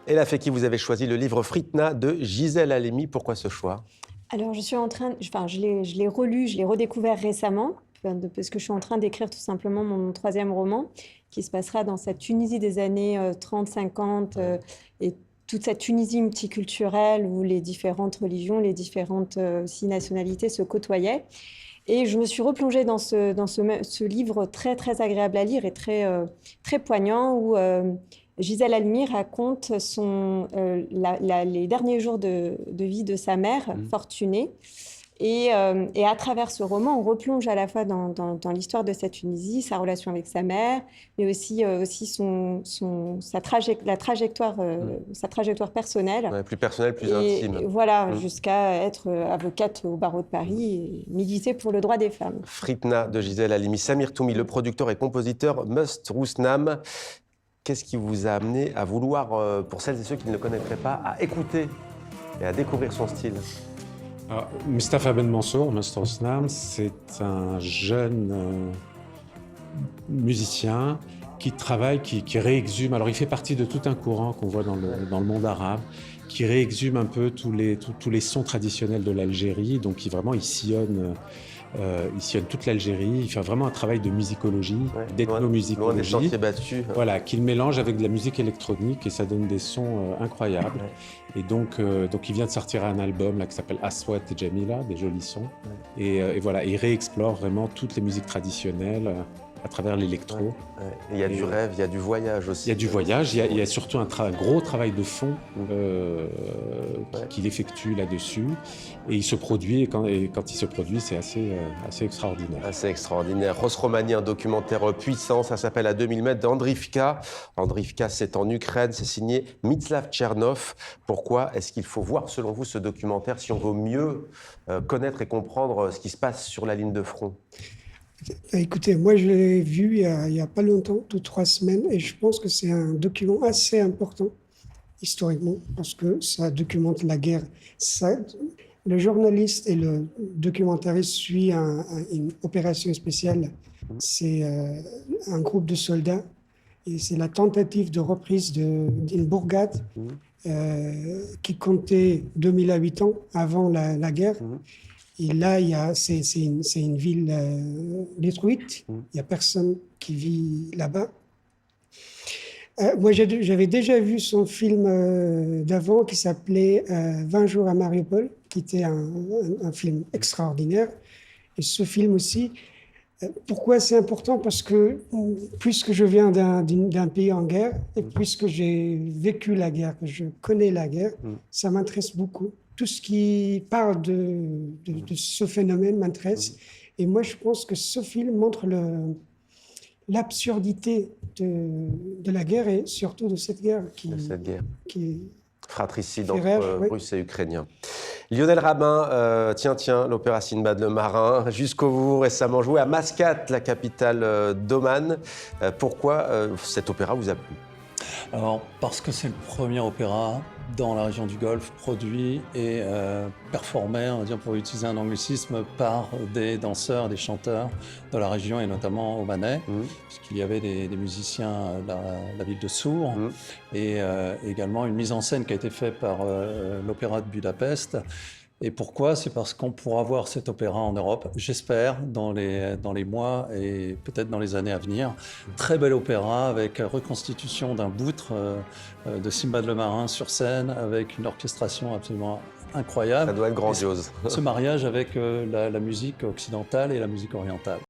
Et la Fekki, vous avez choisi le livre Fritna de Gisèle Halimi. Pourquoi ce choix? Alors, je suis en train, enfin, je l'ai relu, je l'ai redécouvert récemment, parce que je suis en train d'écrire tout simplement mon troisième roman, qui se passera dans cette Tunisie des années 30-50, et toute cette Tunisie multiculturelle où les différentes religions, les différentes aussi nationalités se côtoyaient. Et je me suis replongée dans ce livre très, très agréable à lire et très, très poignant où Gisèle Halimi raconte les derniers jours de vie de sa mère, Fortunée. Et à travers ce roman, on replonge à la fois dans l'histoire de cette Tunisie, sa relation avec sa mère, mais aussi sa trajectoire personnelle. Ouais, plus personnel, plus Et intime. voilà, jusqu'à être avocate au barreau de Paris et militer pour le droit des femmes. Fritna de Gisèle Halimi. Samir Toumi, le producteur et compositeur Must Rousnam. Qu'est-ce qui vous a amené à vouloir, pour celles et ceux qui ne le connaîtraient pas, à écouter et à découvrir son style? Alors, Mustapha Ben Mansour, Must Rousnam, c'est un jeune musicien qui travaille, qui réexhume. Alors, il fait partie de tout un courant qu'on voit dans le monde arabe, qui réexhume un peu tous les sons traditionnels de l'Algérie. Donc, il sillonne toute l'Algérie. Il fait vraiment un travail de musicologie, d'ethnomusicologie. Loin des sentiers battus. Voilà, qu'il mélange avec de la musique électronique et ça donne des sons incroyables. Et donc, il vient de sortir un album là, qui s'appelle Aswat et Jamila, des jolis sons. Et voilà, il réexplore vraiment toutes les musiques traditionnelles à travers l'électro. Il y a du rêve, il y a du voyage aussi. Il y a du voyage, il y a surtout un gros travail de fond qu'il effectue là-dessus. Et il se produit, et quand il se produit, c'est assez extraordinaire. Assez extraordinaire. Rose Romani, un documentaire puissant, ça s'appelle À 2000 mètres d'Andrivka. Andrivka, c'est en Ukraine, c'est signé Mitslav Tchernov. Pourquoi est-ce qu'il faut voir, selon vous, ce documentaire si on veut mieux connaître et comprendre ce qui se passe sur la ligne de front? Écoutez, moi je l'ai vu il y a pas longtemps, 2-3 semaines, et je pense que c'est un document assez important historiquement parce que ça documente la guerre. Le journaliste et le documentariste suit une opération spéciale. C'est un groupe de soldats et c'est la tentative de reprise d'une bourgade qui comptait 2000 habitants avant la guerre. Et là, c'est une ville détruite. Il n'y a personne qui vit là-bas. Moi, j'avais déjà vu son film d'avant qui s'appelait 20 jours à Mariupol, qui était un film extraordinaire. Et ce film aussi, pourquoi c'est important? Parce que puisque je viens d'un pays en guerre, et puisque j'ai vécu la guerre, que je connais la guerre, ça m'intéresse beaucoup. Tout ce qui parle de ce phénomène m'intéresse. Et moi, je pense que ce film montre l'absurdité de la guerre et surtout de cette guerre qui fratricide entre Russes et Ukrainiens. Lionel Rabin, tiens, l'opéra Sinbad le marin, jusqu'au bout, récemment joué à Mascate, la capitale d'Oman. Pourquoi cet opéra vous a plu? Alors, parce que c'est le premier opéra dans la région du Golfe produit et performé, on va dire pour utiliser un anglicisme, par des danseurs, des chanteurs de la région et notamment omanais, puisqu'il y avait des musiciens de la ville de Sour et également une mise en scène qui a été faite par l'Opéra de Budapest. Et pourquoi? C'est parce qu'on pourra voir cet opéra en Europe, j'espère, dans les mois et peut-être dans les années à venir. Très bel opéra avec reconstitution d'un boutre de Sinbad le marin sur scène, avec une orchestration absolument incroyable. Ça doit être grandiose. Ce mariage avec la musique occidentale et la musique orientale.